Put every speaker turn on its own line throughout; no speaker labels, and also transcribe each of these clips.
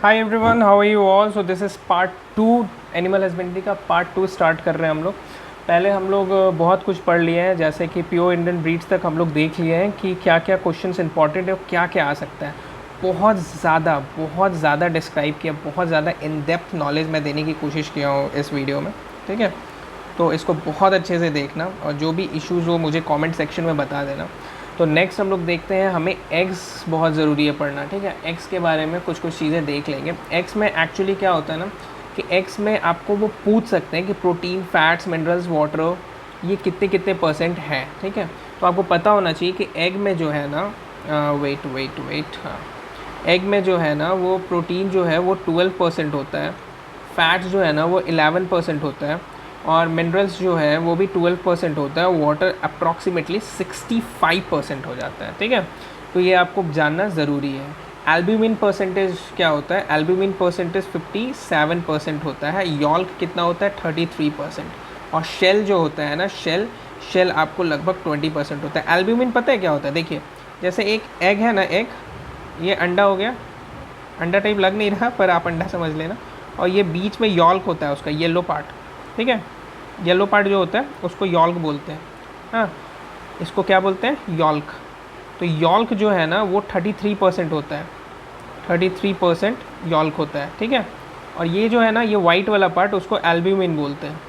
Hi everyone, how are you all. So this is part 2। Animal husbandry का part 2 start कर रहे हैं हम लोग। पहले हम लोग बहुत कुछ पढ़ लिए हैं, जैसे कि प्योर इंडियन ब्रीड्स तक हम लोग देख लिए हैं कि क्या क्या क्वेश्चंस इंपॉर्टेंट है और क्या क्या आ सकता है। बहुत ज़्यादा डिस्क्राइब किया, बहुत ज़्यादा इन डेप्थ नॉलेज मैं देने की कोशिश किया हूँ इस वीडियो में। ठीक है, तो इसको बहुत अच्छे से देखना और जो भी इश्यूज़ हो मुझे कमेंट सेक्शन में बता देना। तो नेक्स्ट हम लोग देखते हैं, हमें एग्स बहुत ज़रूरी है पढ़ना। ठीक है, एग्स के बारे में कुछ कुछ चीज़ें देख लेंगे। एग्स में एक्चुअली क्या होता है ना कि एग्स में आपको वो पूछ सकते हैं कि प्रोटीन, फैट्स, मिनरल्स, वाटर ये कितने कितने परसेंट है। ठीक है, तो आपको पता होना चाहिए कि एग में जो है ना वेट हाँ, एग में जो है ना वो प्रोटीन जो है वो 12% होता है, फैट्स जो है ना वो 11% होता है और मिनरल्स जो है वो भी 12% होता है, वाटर अप्रॉक्सीमेटली 65% हो जाता है। ठीक है, तो ये आपको जानना ज़रूरी है। एल्ब्यूमिन परसेंटेज क्या होता है? एल्ब्यूमिन परसेंटेज 57% होता है। यॉल्क कितना होता है? 33%। और शेल जो होता है ना, शेल आपको लगभग 20% होता है। एल्ब्यूमिन पता है क्या होता है? देखिए, जैसे एक एग है ना, एग ये अंडा हो गया, अंडा टाइप लग नहीं रहा पर आप अंडा समझ लेना। और ये बीच में यॉल्क होता है उसका येलो पार्ट। ठीक है, येलो पार्ट जो होता है उसको यॉल्क बोलते हैं। हाँ, इसको क्या बोलते हैं? यॉल्क। तो यॉल्क जो है ना वो 33% होता है, 33% यॉल्क होता है। ठीक है, और ये जो है ना ये वाइट वाला पार्ट उसको एल्ब्यूमिन बोलते हैं।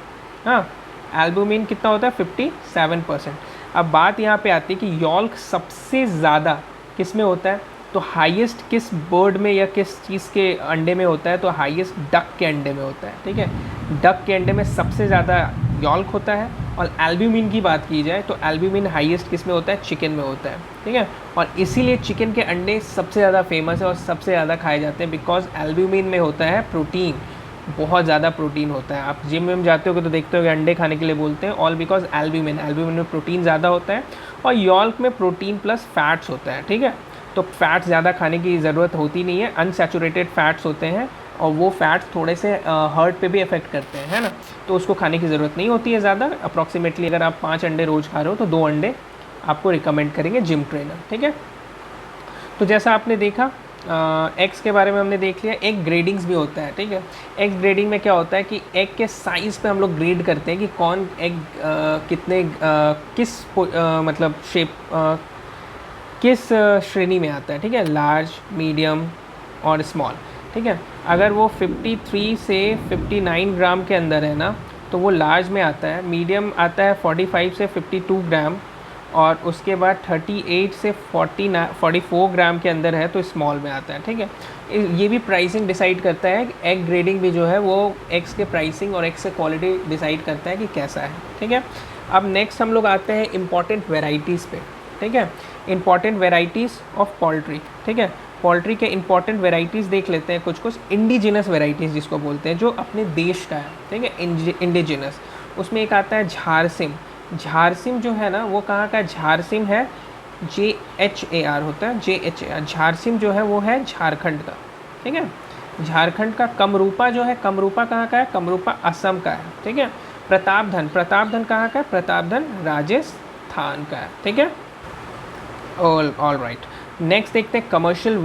हाँ, एल्ब्यूमिन कितना होता है? 57%। अब बात यहाँ पे आती है कि यॉल्क सबसे ज़्यादा किस में होता है? तो हाईएस्ट किस बर्ड में या किस चीज़ के अंडे में होता है? तो हाईएस्ट डक के अंडे में होता है। ठीक है, डक के अंडे में सबसे ज़्यादा यॉल्क होता है। और एल्ब्यूमिन की बात की जाए तो एल्ब्यूमिन हाईएस्ट किस में होता है? चिकन में होता है। ठीक है, और इसीलिए चिकन के अंडे सबसे ज़्यादा फेमस है और सबसे ज़्यादा खाए जाते हैं, बिकॉज एल्ब्यूमिन में होता है प्रोटीन, बहुत ज़्यादा प्रोटीन होता है। आप जिम में जाते हो तो देखते हो कि अंडे खाने के लिए बोलते हैं, ऑल बिकॉज एल्ब्यूमिन में प्रोटीन ज़्यादा होता है और यॉल्क में प्रोटीन प्लस फैट्स होता है। ठीक है, तो फैट्स ज़्यादा खाने की ज़रूरत होती नहीं है, अनसैचुरेटेड फैट्स होते हैं और वो फैट्स थोड़े से हार्ट पे भी अफेक्ट करते हैं, है ना। तो उसको खाने की ज़रूरत नहीं होती है ज़्यादा। अप्रॉक्सीमेटली अगर आप 5 अंडे रोज़ खा रहे हो तो 2 अंडे आपको रिकमेंड करेंगे जिम ट्रेनर। ठीक है, तो जैसा आपने देखा एग्स के बारे में हमने देख लिया। एग ग्रेडिंग्स भी होता है। ठीक है, एग ग्रेडिंग में क्या होता है कि एग के साइज़ पे हम लोग ग्रेड करते हैं कि कौन एग कितने किस मतलब शेप किस श्रेणी में आता है। ठीक है, लार्ज, मीडियम और स्मॉल। ठीक है, अगर वो 53 से 59 ग्राम के अंदर है ना तो वो लार्ज में आता है, मीडियम आता है 45 से 52 ग्राम और उसके बाद 38 से 44 ग्राम के अंदर है तो स्मॉल में आता है। ठीक है, ये भी प्राइसिंग डिसाइड करता है। एग ग्रेडिंग भी जो है वो एग्स के प्राइसिंग और एग्स के क्वालिटी डिसाइड करता है कि कैसा है। ठीक है, अब नेक्स्ट हम लोग आते हैं इम्पॉर्टेंट वेराइटीज़ पे। ठीक है, इंपॉर्टेंट वेराइटीज़ ऑफ पोल्ट्री। ठीक है, पोल्ट्री के इंपॉर्टेंट वेराइटीज़ देख लेते हैं। कुछ कुछ इंडिजिनस वेराइटीज़ जिसको बोलते हैं, जो अपने देश का है। ठीक है, इंडिजिनस। उसमें एक आता है झारसिम। झारसिम जो है ना वो कहाँ का? झारसिम है JHAR होता है, JHAR। झारसिम जो है वो है झारखंड का। ठीक है, झारखंड का। कमरूपा जो है, कमरूपा कहाँ का है? कमरूपा असम का है। ठीक है, प्रतापधन, प्रतापधन कहाँ का है? प्रतापधन राजस्थान का है। ठीक है, ऑल राइट। नेक्स्ट देखते हैं कमर्शियल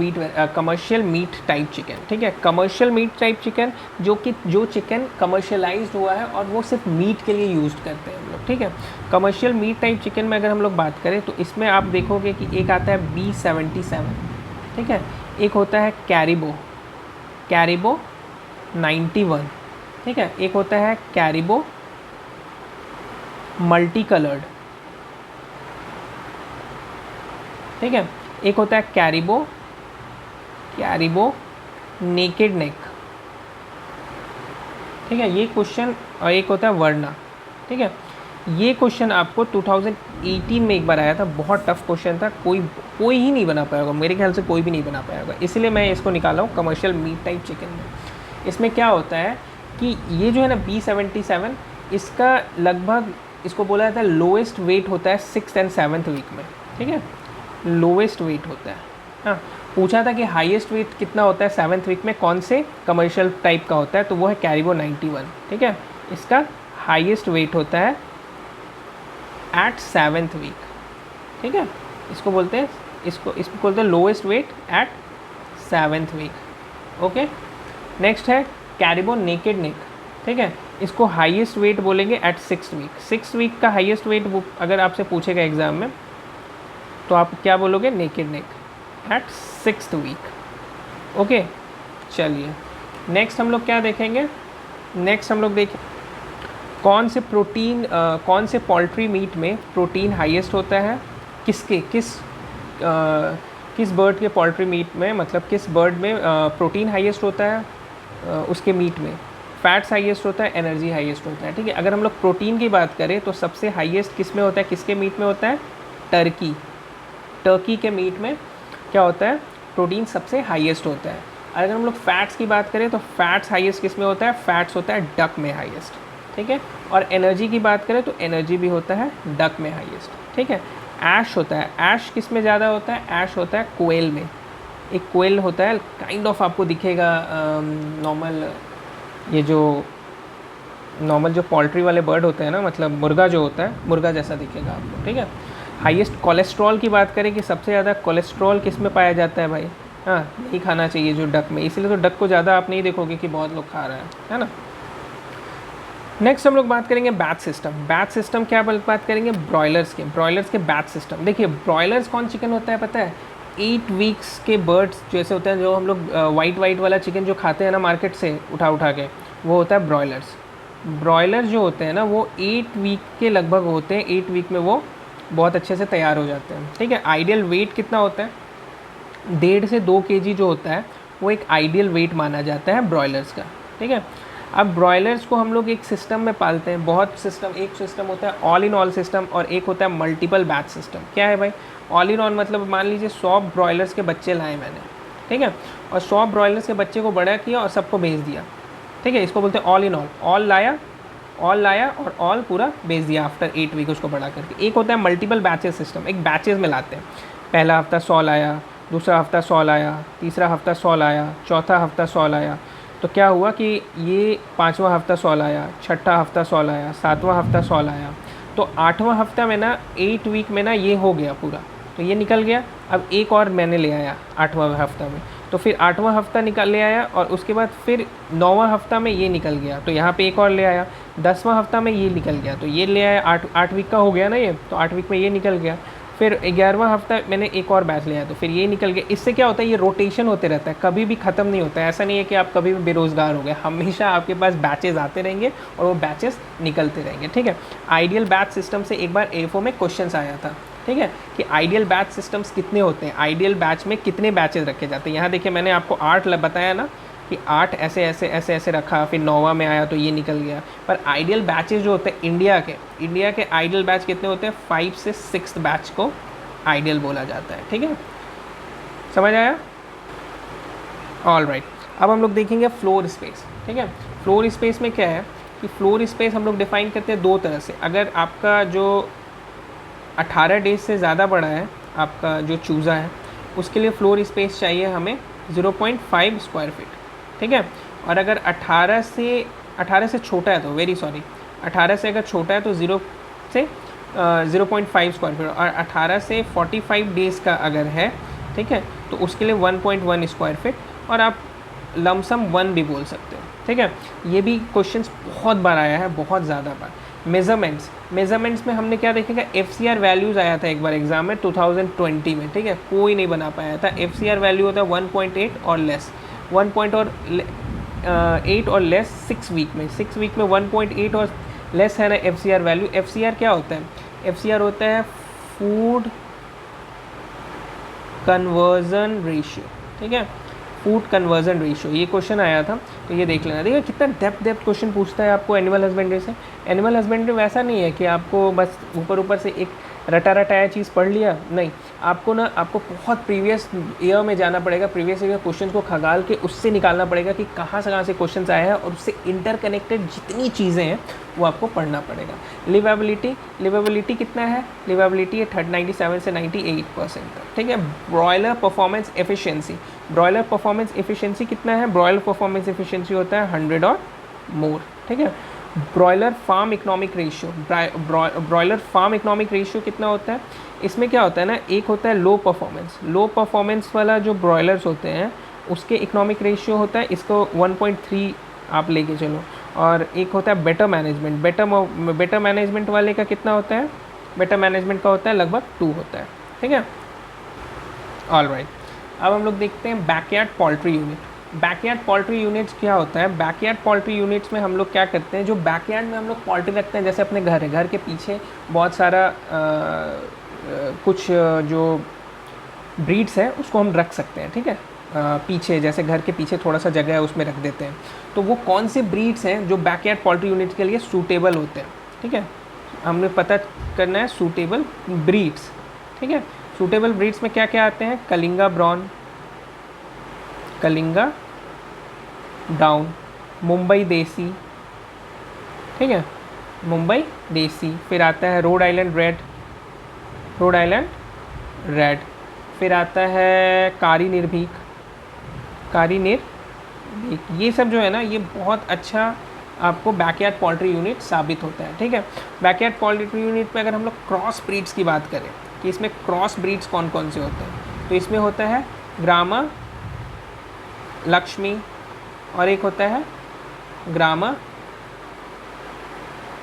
मीट टाइप चिकन। ठीक है, कमर्शियल मीट टाइप चिकन जो चिकन कमर्शियलाइज्ड हुआ है और वो सिर्फ मीट के लिए यूज़ करते हैं हम लोग। ठीक है, कमर्शियल मीट टाइप चिकन में अगर हम लोग बात करें तो इसमें आप देखोगे कि एक आता है B77। ठीक है, एक होता है कैरिबो 91। ठीक है, एक होता है कैरिबो मल्टी कलर्ड। ठीक है, एक होता है कैरिबो नेकेड नेक। ठीक है, ये क्वेश्चन। और एक होता है वर्ना। ठीक है, ये क्वेश्चन आपको 2018 में एक बार आया था, बहुत टफ क्वेश्चन था, कोई ही नहीं बना पाया होगा, मेरे ख्याल से कोई भी नहीं बना पाया होगा, इसलिए मैं इसको निकाला हूँ कमर्शियल मीट टाइप चिकन में। इसमें क्या होता है कि ये जो है ना B77, इसका लगभग इसको बोला जाता है लोएस्ट वेट होता है 6th and 7th वीक में। ठीक है, लोवेस्ट वेट होता है। हाँ, पूछा था कि हाईएस्ट वेट कितना होता है 7th वीक में, कौन से कमर्शियल टाइप का होता है, तो वो है कैरिबो 91। ठीक है, इसका हाईएस्ट वेट होता है एट 7th वीक। ठीक है, इसको बोलते हैं lowest weight at 7th week. Okay. Next है कैरिबो नेकेड नेक, ठीक है, इसको हाईएस्ट वेट बोलेंगे एट 6 वीक। 6 वीक का हाईएस्ट वेट अगर आपसे पूछेगा एग्जाम में तो आप क्या बोलोगे, naked neck at 6th week. Okay, चलिए नेक्स्ट हम लोग क्या देखेंगे, नेक्स्ट हम लोग देखें कौन से पोल्ट्री मीट में प्रोटीन हाईएस्ट होता है, किस बर्ड के पोल्ट्री मीट में, मतलब किस बर्ड में प्रोटीन हाईएस्ट होता है, उसके मीट में फैट्स हाईएस्ट होता है, एनर्जी हाईएस्ट होता है, ठीक है। अगर हम लोग प्रोटीन की बात करें तो सबसे हाईएस्ट किस में होता है, किसके मीट में होता है, टर्की के मीट में क्या होता है, प्रोटीन सबसे हाईएस्ट होता है। अगर हम लोग फैट्स की बात करें तो फैट्स हाईएस्ट किस में होता है, फैट्स होता है डक में हाईएस्ट, ठीक है। और एनर्जी की बात करें तो एनर्जी भी होता है डक में हाईएस्ट, ठीक है। ऐश होता है, ऐश किस में ज़्यादा होता है, ऐश होता है कोयल में। एक कोयल होता है काइंड ऑफ आपको दिखेगा नॉर्मल, ये जो नॉर्मल जो पोल्ट्री वाले बर्ड होते हैं ना, मतलब मुर्गा जो होता है, मुर्गा जैसा दिखेगा आपको, ठीक है। हाईएस्ट कोलेस्ट्रॉल की बात करें कि सबसे ज़्यादा कोलेस्ट्रॉल किस में पाया जाता है भाई, हाँ, नहीं खाना चाहिए जो डक में, इसलिए तो डक को ज़्यादा आप नहीं देखोगे कि बहुत लोग खा रहे हैं, है ना। नेक्स्ट हम लोग बात करेंगे बैच सिस्टम। बैच सिस्टम क्या बात करेंगे, ब्रॉयलर्स के बैच सिस्टम। देखिए ब्रॉयलर्स कौन चिकन होता है पता है, 8 वीक्स के बर्ड्स जैसे होते हैं, जो हम लोग वाइट वाला चिकन जो खाते हैं ना मार्केट से उठा के, वो होता है ब्रॉयलर्स। ब्रॉयलर जो होते हैं ना वो 8 वीक के लगभग होते हैं, 8 वीक में वो बहुत अच्छे से तैयार हो जाते हैं, ठीक है। आइडियल वेट कितना होता है, 1.5 से 2 kg जो होता है वो एक आइडियल वेट माना जाता है ब्रॉयलर्स का, ठीक है। अब ब्रॉयलर्स को हम लोग एक सिस्टम में पालते हैं, बहुत सिस्टम, एक सिस्टम होता है ऑल इन ऑल सिस्टम और एक होता है मल्टीपल बैच सिस्टम। क्या है भाई, ऑल इन ऑल मतलब मान लीजिए 100 ब्रॉयलर्स के बच्चे लाए मैंने, ठीक है, और 100 ब्रॉयलर्स के बच्चे को बड़ा किया और सबको बेच दिया, ठीक है, इसको बोलते हैं ऑल इन ऑल। ऑल लाया और ऑल पूरा बेच दिया आफ्टर 8 वीक उसको बड़ा करके। एक होता है मल्टीपल बैचेस सिस्टम, एक बैचेस में लाते हैं, पहला हफ्ता 100 लाया, दूसरा हफ्ता 100 लाया, तीसरा हफ्ता 100 लाया, चौथा हफ्ता 100 लाया, तो क्या हुआ कि ये 5वां हफ्ता 100 लाया, छठा हफ्ता 100 लाया, 7वां हफ्ता 100 लाया, तो 8वां हफ्ता में ना 8 वीक में ना ये हो गया पूरा, तो ये निकल गया। अब एक और मैंने ले आया 8वां हफ्ता में, तो फिर 8वां हफ्ता निकल ले आया और उसके बाद फिर 9वां हफ्ता में ये निकल गया, तो यहाँ पे एक और ले आया, 10वां हफ्ता में ये निकल गया, तो ये ले आया, 8 वीक का हो गया ना ये, तो 8 वीक में ये निकल गया। फिर 11वां हफ्ता मैंने एक और बैच लिया तो फिर ये निकल गया। इससे क्या होता है, ये रोटेशन होते रहता है, कभी भी ख़त्म नहीं होता है। ऐसा नहीं है कि आप कभी भी बेरोज़गार हो गए, हमेशा आपके पास बैचेस आते रहेंगे और वो बैचेस निकलते रहेंगे, ठीक है। आइडियल बैच सिस्टम से एक बार एफओ में क्वेश्चन आया था, ठीक है, कि आइडियल बैच सिस्टम्स कितने होते हैं, आइडियल बैच में कितने बैचेस रखे जाते हैं। यहाँ देखिए मैंने आपको 8 बताया ना कि 8 ऐसे रखा, फिर 9वां में आया तो ये निकल गया। पर आइडियल बैचेस जो होते हैं इंडिया के आइडियल बैच कितने होते हैं, 5 से 6 बैच को आइडियल बोला जाता है, ठीक है, समझ आया। ऑल राइट, अब हम लोग देखेंगे फ्लोर स्पेस, ठीक है। फ्लोर स्पेस में क्या है कि फ्लोर स्पेस हम लोग डिफाइन करते हैं 2 तरह से। अगर आपका जो 18 डेज से ज़्यादा बड़ा है, आपका जो चूज़ा है, उसके लिए फ्लोर स्पेस चाहिए हमें 0.5 स्क्वायर फीट, ठीक है। और अगर 18 से छोटा है तो 18 से अगर छोटा है तो 0.5 स्क्वायर फीट, और 18 से 45 डेज़ का अगर है, ठीक है, तो उसके लिए 1.1 स्क्वायर फीट, और आप लमसम 1 भी बोल सकते हो, ठीक है। ये भी क्वेश्चंस बहुत बार आया है, बहुत ज़्यादा बार। मेज़रमेंट्स में हमने क्या देखेगा, FCR वैल्यूज़ आया था एक बार एग्जाम में 2020 में, ठीक है, कोई नहीं बना पाया था। FCR वैल्यू होता है 1.8 और लेस, 1.8 और लेस 6 वीक में, 6 वीक में 1.8 और लेस है ना FCR वैल्यू। FCR क्या होता है, FCR होता है फूड कन्वर्जन रेशियो, ठीक है, फूड कन्वर्जन रेशियो। ये क्वेश्चन आया था तो ये देख लेना। देखिए कितना डेप्थ क्वेश्चन पूछता है आपको एनिमल हस्बेंड्री से। एनिमल हस्बेंड्री वैसा नहीं है कि आपको बस ऊपर से एक रटाया चीज़ पढ़ लिया, नहीं, आपको बहुत प्रीवियस ईयर में जाना पड़ेगा, प्रीवियस ईयर क्वेश्चन को खगाल के उससे निकालना पड़ेगा कि कहाँ से क्वेश्चन आए हैं, और उससे इंटरकनेक्टेड जितनी चीज़ें हैं वो आपको पढ़ना पड़ेगा। लिवेबिलिटी कितना है, लिवेबिलिटी है 97 से 98% तक, ठीक है। ब्रॉयलर परफॉर्मेंस एफिशिएंसी कितना है, ब्रॉयलर परफॉर्मेंस एफिशिएंसी होता है 100 और मोर, ठीक है। ब्रॉयलर फार्म इकोनॉमिक रेशियो कितना होता है, इसमें क्या होता है ना, एक होता है लो परफॉर्मेंस वाला जो ब्रॉयलर्स होते हैं उसके इकोनॉमिक रेशियो होता है, इसको 1.3 आप लेके चलो। और एक होता है बेटर मैनेजमेंट, बेटर मैनेजमेंट वाले का कितना होता है, बेटर मैनेजमेंट का होता है लगभग 2 होता है, ठीक है। ऑल राइट, अब हम लोग देखते हैं backyard poultry unit. Backyard poultry units क्या होता है, बैकयार्ड पोल्ट्री यूनिट्स में हम लोग क्या करते हैं, जो बैकयार्ड में हम लोग पोल्ट्री रखते हैं, जैसे अपने घर है, घर के पीछे बहुत सारा कुछ जो ब्रीड्स है उसको हम रख सकते हैं, ठीक है। पीछे जैसे घर के पीछे थोड़ा सा जगह है उसमें रख देते हैं। तो वो कौन से ब्रीड्स हैं जो बैकयार्ड पोल्ट्री यूनिट के लिए सूटेबल होते हैं, ठीक है। हमने पता करना है सूटेबल ब्रीड्स, ठीक है। सूटेबल ब्रीड्स में क्या क्या आते हैं, कलिंगा ब्राउन, कलिंगा डाउन, मुंबई देसी, ठीक है, मुंबई देसी। फिर आता है Rhode Island red, Rhode Island red. फिर आता है कारी निर्भीक, कारी निर्भीक। ये सब जो है ना, ये बहुत अच्छा आपको बैकयार्ड पोल्ट्री यूनिट साबित होता है, ठीक है। बैकयार्ड पोल्ट्री यूनिट में अगर हम लोग क्रॉस ब्रीड्स की बात करें कि इसमें क्रॉस ब्रीड्स कौन कौन से होते हैं, तो इसमें होता है ग्रामा लक्ष्मी और एक होता है ग्रामा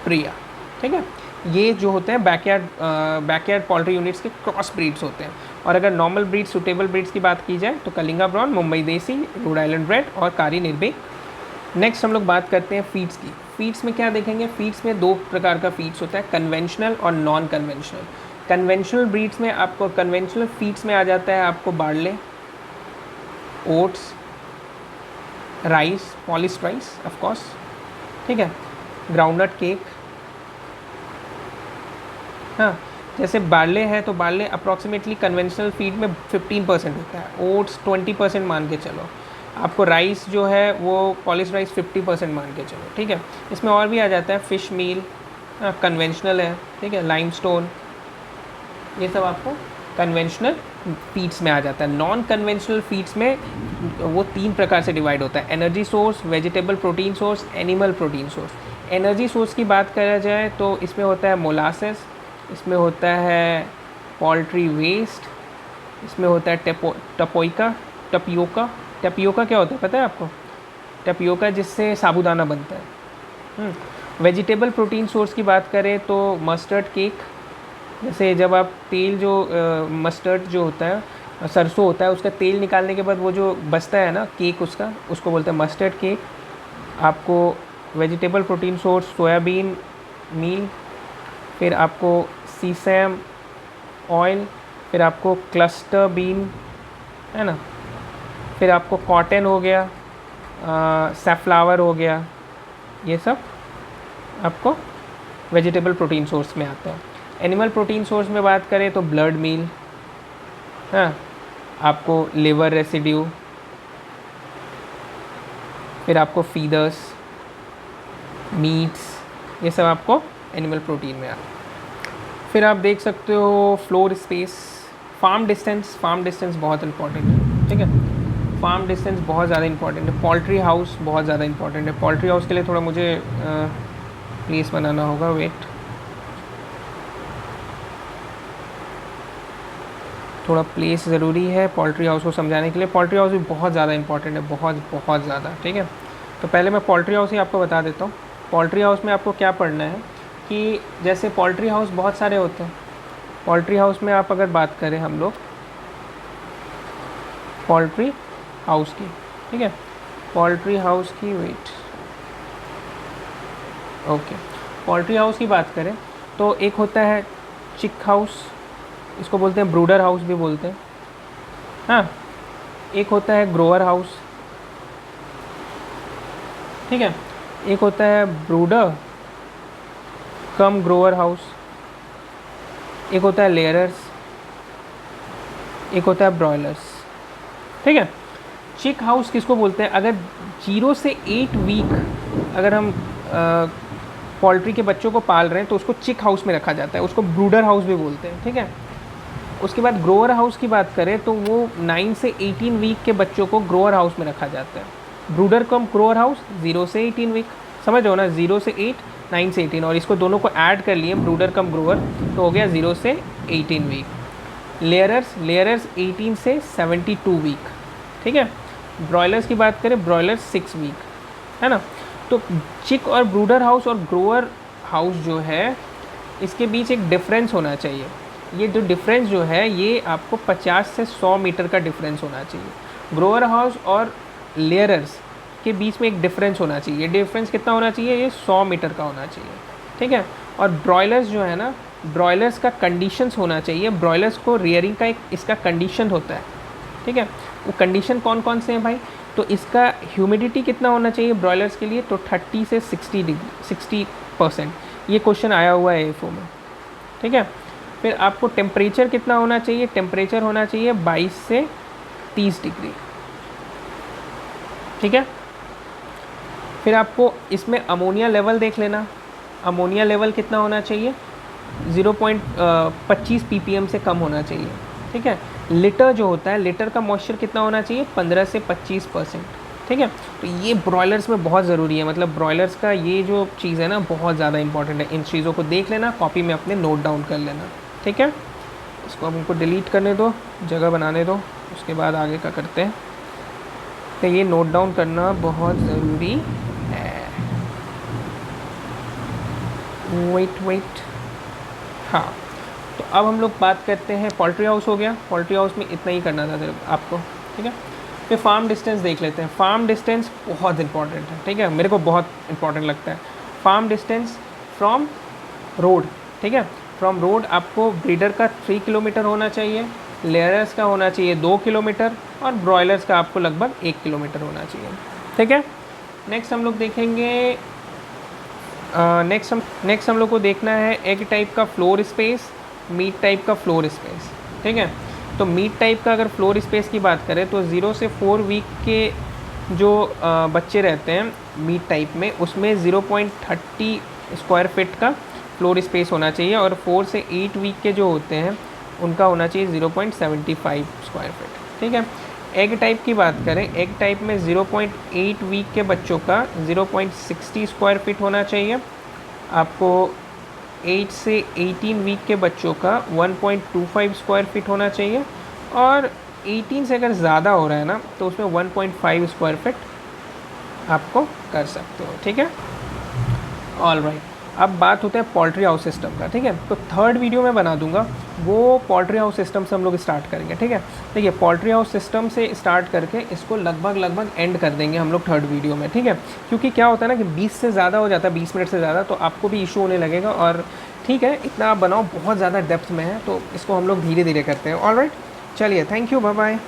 प्रिया, ठीक है। ये जो होते हैं बैकयार्ड पोल्ट्री यूनिट्स के क्रॉस ब्रीड्स होते हैं। और अगर नॉर्मल ब्रीड सूटेबल ब्रीड्स की बात की जाए तो कलिंगा ब्राउन, मुंबई देसी, रोड आइलैंड रेड और कारी निर्भीक। नेक्स्ट हम लोग बात करते हैं फीड्स की। फीड्स में क्या देखेंगे, फीड्स में 2 प्रकार का फीड्स होता है, कन्वेंशनल और नॉन कन्वेंशनल। कन्वेंशनल ब्रीड्स में आपको, कन्वेंशनल फीड्स में आ जाता है आपको barley, oats, rice, polished rice of course, ठीक है, ग्राउंडनट केक। हाँ, जैसे बार्ले है तो बार्ले अप्रॉक्सीमेटली कन्वेंशनल फीड में 15% होता है, ओट्स 20% मान के चलो, आपको राइस जो है वो पॉलिश राइस 50% मान के चलो, ठीक है। इसमें और भी आ जाता है फिश मील, कन्वेंशनल है, ठीक है, लाइमस्टोन, ये सब आपको कन्वेंशनल फीड्स में आ जाता है। नॉन कन्वेंशनल फीड्स में वो 3 प्रकार से डिवाइड होता है, energy source, vegetable protein source, animal protein source. Energy source की बात करा जाए तो इसमें होता है मोलासेस, इसमें होता है पोल्ट्री वेस्ट, इसमें होता है टपियोका। टपियोका क्या होता है पता है आपको, टपियोका जिससे साबूदाना बनता है। वेजिटेबल प्रोटीन सोर्स की बात करें तो मस्टर्ड केक, जैसे जब आप तेल जो मस्टर्ड जो होता है, सरसों होता है, उसका तेल निकालने के बाद वो जो बचता है ना केक उसका, उसको बोलते हैं मस्टर्ड केक। आपको vegetable protein source soybean meal, फिर आपको सीसैम ऑयल, फिर आपको क्लस्टर बीन है ना, फिर आपको कॉटन हो गया, सैफ्लावर हो गया, ये सब आपको वेजिटेबल प्रोटीन सोर्स में आता है। एनिमल प्रोटीन सोर्स में बात करें तो ब्लड मील, हाँ, आपको लिवर रेसिड्यू, फिर आपको फीदर्स, मीट्स, ये सब आपको एनिमल प्रोटीन में आता है। फिर आप देख सकते हो floor space, farm distance. Farm distance बहुत इंपॉर्टेंट है, ठीक है, फार्म डिस्टेंस बहुत ज़्यादा इंपॉर्टेंट है। पोल्ट्री हाउस बहुत ज़्यादा इंपॉर्टेंट है। पोल्ट्री हाउस के लिए थोड़ा मुझे प्लेस बनाना होगा, वेट, थोड़ा प्लेस ज़रूरी है पोल्ट्री हाउस को समझाने के लिए। पोल्ट्री हाउस भी बहुत ज़्यादा इंपॉर्टेंट है, बहुत बहुत ज़्यादा, ठीक है। तो पहले मैं पोल्ट्री हाउस ही आपको बता देता हूँ। पोल्ट्री हाउस में आपको क्या पढ़ना है कि जैसे पोल्ट्री हाउस बहुत सारे होते हैं। पोल्ट्री हाउस में आप अगर बात करें हम लोग पोल्ट्री हाउस की, ठीक है, पोल्ट्री हाउस की, वेट, ओके, पोल्ट्री हाउस की बात करें तो एक होता है चिक हाउस, इसको बोलते हैं ब्रूडर हाउस भी बोलते हैं, हाँ। एक होता है ग्रोअर हाउस, ठीक है, एक होता है ब्रूडर कम ग्रोअर हाउस, एक होता है लेयरर्स, एक होता है ब्रॉयलर्स, ठीक है। चिक हाउस किसको बोलते हैं, अगर 0 से 8 वीक अगर हम पोल्ट्री के बच्चों को पाल रहे हैं तो उसको चिक हाउस में रखा जाता है, उसको ब्रूडर हाउस भी बोलते हैं, ठीक है। उसके बाद ग्रोअर हाउस की बात करें तो वो 9 से 18 वीक के बच्चों को ग्रोअर हाउस में रखा जाता है। ब्रूडर कम ग्रोअर हाउस 0 से 18 वीक, समझ हो ना, 0 से 8, 9 से 18, और इसको दोनों को ऐड कर लिए ब्रूडर कम ग्रोअर तो हो गया 0 से 18 वीक। लेयरर्स 18 से 72 वीक, ठीक है। ब्रॉयलर्स की बात करें, ब्रॉयलर 6 वीक, है ना। तो चिक और ब्रूडर हाउस और ग्रोअर हाउस जो है, इसके बीच एक डिफरेंस होना चाहिए। ये जो डिफरेंस जो है ये आपको 50 से 100 मीटर का डिफरेंस होना चाहिए। ग्रोअर हाउस और लेयरर्स के बीच में एक डिफरेंस होना चाहिए। ये डिफरेंस कितना होना चाहिए? ये 100 मीटर का होना चाहिए, ठीक है। और ब्रॉयलर्स जो है ना, ब्रॉयलर्स का कंडीशंस होना चाहिए। ब्रॉयलर्स को रियरिंग का एक इसका कंडीशन होता है, ठीक है। वो कंडीशन कौन कौन से हैं भाई? तो इसका ह्यूमिडिटी कितना होना चाहिए ब्रॉयलर्स के लिए? तो 30 से 60%। ये क्वेश्चन आया हुआ है एफओ में, ठीक है। फिर आपको टेम्परेचर कितना होना चाहिए? टेम्परेचर होना चाहिए 22 से 30 डिग्री, ठीक है। फिर आपको इसमें अमोनिया लेवल देख लेना। अमोनिया लेवल कितना होना चाहिए? 0.25 ppm से कम होना चाहिए, ठीक है। लिटर जो होता है, लिटर का मॉइस्चर कितना होना चाहिए? 15 से 25%, ठीक है। तो ये ब्रॉयलर्स में बहुत ज़रूरी है, मतलब ब्रॉयलर्स का ये जो चीज़ है ना बहुत ज़्यादा इंपॉर्टेंट है। इन चीज़ों को देख लेना, कॉपी में अपने नोट डाउन कर लेना, ठीक है। इसको अब हमको डिलीट करने दो, जगह बनाने दो, उसके बाद आगे का करते हैं। तो ये नोट डाउन करना बहुत ज़रूरी है। वेट, हाँ। तो अब हम लोग बात करते हैं, पोल्ट्री हाउस हो गया। पोल्ट्री हाउस में इतना ही करना था सिर्फ आपको, ठीक है। फिर फार्म डिस्टेंस देख लेते हैं। फार्म डिस्टेंस बहुत इंपॉर्टेंट है, ठीक है, मेरे को बहुत इंपॉर्टेंट लगता है। फार्म डिस्टेंस फ्रॉम रोड, ठीक है। फ्रॉम रोड आपको ब्रीडर का 3 किलोमीटर होना चाहिए, लेयर्स का होना चाहिए 2 किलोमीटर, और ब्रॉयलर्स का आपको लगभग 1 किलोमीटर होना चाहिए, ठीक है। नेक्स्ट हम लोग देखेंगे, नेक्स्ट हम लोग को देखना है एग टाइप का फ्लोर स्पेस, मीट टाइप का फ्लोर स्पेस, ठीक है। तो मीट टाइप का अगर फ्लोर स्पेस की बात करें तो 0 से 4 वीक के जो बच्चे रहते हैं मीट टाइप में, उसमें 0.30 स्क्वायर फिट का फ्लोर स्पेस होना चाहिए, और 4 से 8 वीक के जो होते हैं उनका होना चाहिए 0.75 स्क्वायर फिट, ठीक है। एग टाइप की बात करें, एग टाइप में 0.8 वीक के बच्चों का 0.60 स्क्वायर फिट होना चाहिए। आपको 8 से 18 वीक के बच्चों का 1.25 स्क्वायर फिट होना चाहिए, और 18 से अगर ज़्यादा हो रहा है ना तो उसमें 1.5 स्क्वायर फिट आपको कर सकते हो, ठीक है। ऑल राइट, अब बात होता है पोल्ट्री हाउस सिस्टम का, ठीक है। तो थर्ड वीडियो मैं बना दूंगा, वो पोल्ट्री हाउस सिस्टम से हम लोग स्टार्ट करेंगे, ठीक है। देखिए पोल्ट्री हाउस सिस्टम से स्टार्ट करके इसको लगभग एंड कर देंगे हम लोग थर्ड वीडियो में, ठीक है। क्योंकि क्या होता है ना कि 20 से ज़्यादा हो जाता है, 20 मिनट से ज़्यादा, तो आपको भी इशू होने लगेगा, और ठीक है इतना आप बनाओ, बहुत ज़्यादा डेप्थ में है, तो इसको हम लोग धीरे धीरे करते हैं। ऑल राइट, चलिए, थैंक यू, बाय बाय।